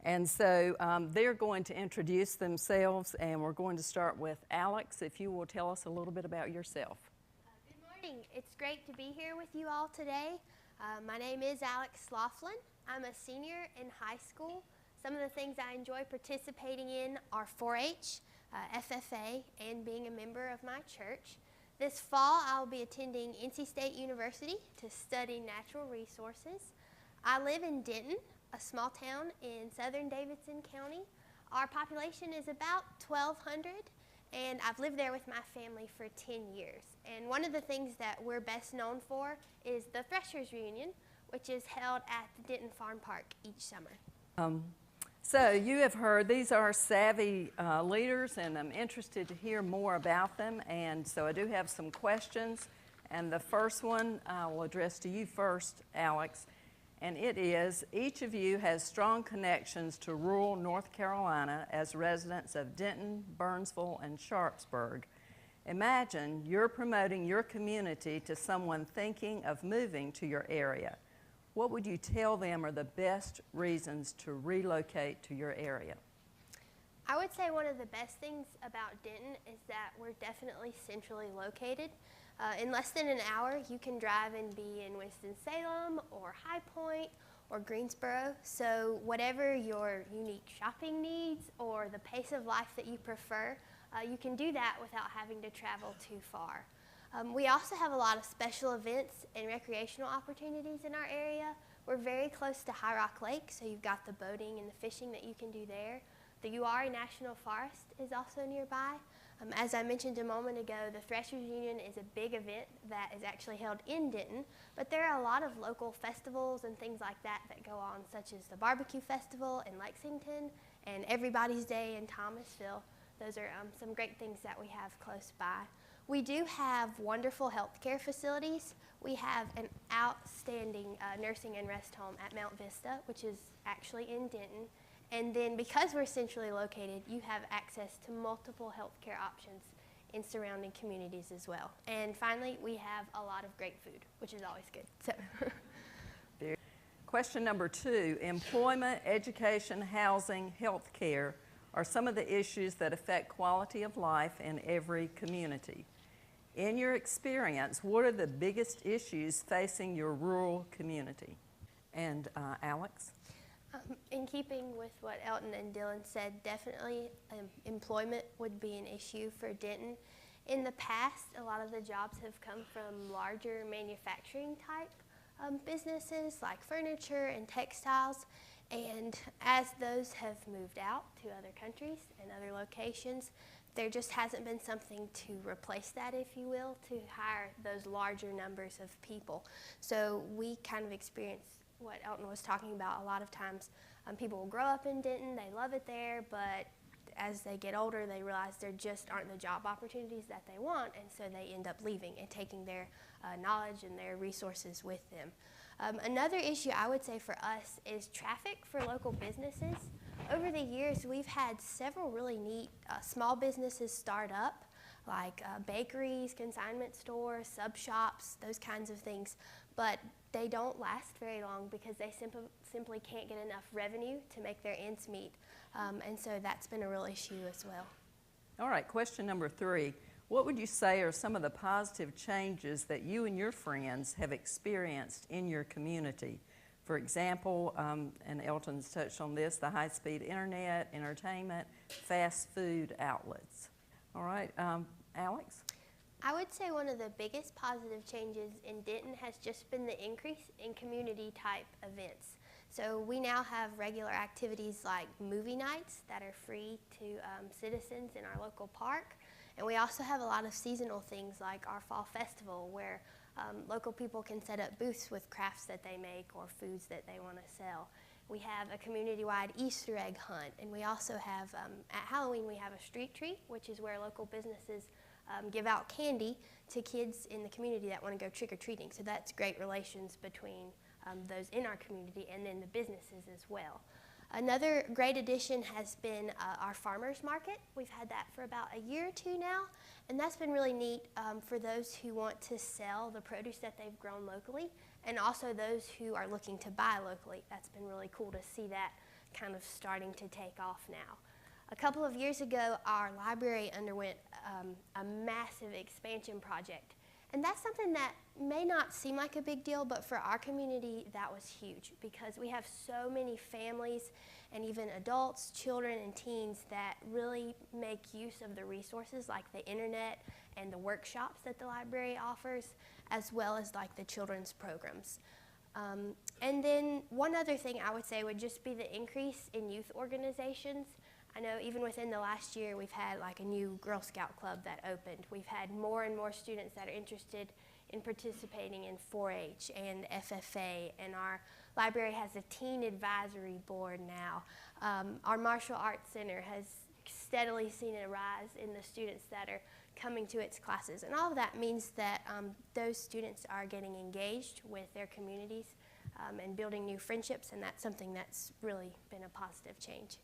And so they're going to introduce themselves, and we're going to start with Alex. If you will tell us a little bit about yourself. Good morning. It's great to be here with you all today. My name is Alex Loflin. I'm a senior in high school. Some of the things I enjoy participating in are 4-H, FFA, and being a member of my church. This fall, I'll be attending NC State University to study natural resources. I live in Denton, a small town in southern Davidson County. Our population is about 1,200, and I've lived there with my family for 10 years. And one of the things that we're best known for is the Threshers Reunion, which is held at the Denton Farm Park each summer. So you have heard these are savvy leaders, and I'm interested to hear more about them. And so I do have some questions. And the first one I will address to you first, Alex. And it is, each of you has strong connections to rural North Carolina as residents of Denton, Burnsville, and Sharpsburg. Imagine you're promoting your community to someone thinking of moving to your area. What would you tell them are the best reasons to relocate to your area? I would say one of the best things about Denton is that we're definitely centrally located. In less than an hour, you can drive and be in Winston-Salem or High Point or Greensboro. So whatever your unique shopping needs or the pace of life that you prefer, you can do that without having to travel too far. We also have a lot of special events and recreational opportunities in our area. We're very close to High Rock Lake, so you've got the boating and the fishing that you can do there. The Uwharrie National Forest is also nearby. As I mentioned a moment ago, the Threshers Union is a big event that is actually held in Denton, but there are a lot of local festivals and things like that that go on, such as the Barbecue Festival in Lexington and Everybody's Day in Thomasville. Those are some great things that we have close by. We do have wonderful healthcare facilities. We have an outstanding nursing and rest home at Mount Vista, which is actually in Denton. And then because we're centrally located, you have access to multiple healthcare options in surrounding communities as well. And finally, we have a lot of great food, which is always good. So. Question number 2, employment, education, housing, health care are some of the issues that affect quality of life in every community. In your experience, what are the biggest issues facing your rural community? And Alex? In keeping with what Elton and Dylan said, definitely employment would be an issue for Denton. In the past, a lot of the jobs have come from larger manufacturing type businesses like furniture and textiles, and as those have moved out to other countries and other locations, there just hasn't been something to replace that, if you will, to hire those larger numbers of people. So we kind of experience what Elton was talking about. A lot of times people will grow up in Denton, they love it there, but as they get older they realize there just aren't the job opportunities that they want, and so they end up leaving and taking their knowledge and their resources with them. Another issue I would say for us is traffic for local businesses. Over the years we've had several really neat small businesses start up, like bakeries, consignment stores, sub shops, those kinds of things, but they don't last very long because they simply can't get enough revenue to make their ends meet, and so that's been a real issue as well. All right, question number 3. What would you say are some of the positive changes that you and your friends have experienced in your community? For example, and Elton's touched on this, the high-speed internet, entertainment, fast food outlets. All right, Alex? I would say one of the biggest positive changes in Denton has just been the increase in community type events. So we now have regular activities like movie nights that are free to citizens in our local park. And we also have a lot of seasonal things like our fall festival where local people can set up booths with crafts that they make or foods that they want to sell. We have a community-wide Easter egg hunt, and we also have, at Halloween, we have a street treat, which is where local businesses give out candy to kids in the community that want to go trick-or-treating. So that's great relations between those in our community and then the businesses as well. Another great addition has been our farmers market. We've had that for about a year or two now, and that's been really neat for those who want to sell the produce that they've grown locally, and also those who are looking to buy locally. That's been really cool to see that kind of starting to take off now. A couple of years ago, our library underwent a massive expansion project. And that's something that may not seem like a big deal, but for our community, that was huge because we have so many families and even adults, children, and teens that really make use of the resources like the internet and the workshops that the library offers, as well as like the children's programs. And then one other thing I would say would just be the increase in youth organizations. I know even within the last year, we've had like a new Girl Scout club that opened. We've had more and more students that are interested in participating in 4-H and FFA, and our library has a teen advisory board now. Our martial arts center has steadily seen a rise in the students that are coming to its classes, and all of that means that those students are getting engaged with their communities and building new friendships, and that's something that's really been a positive change.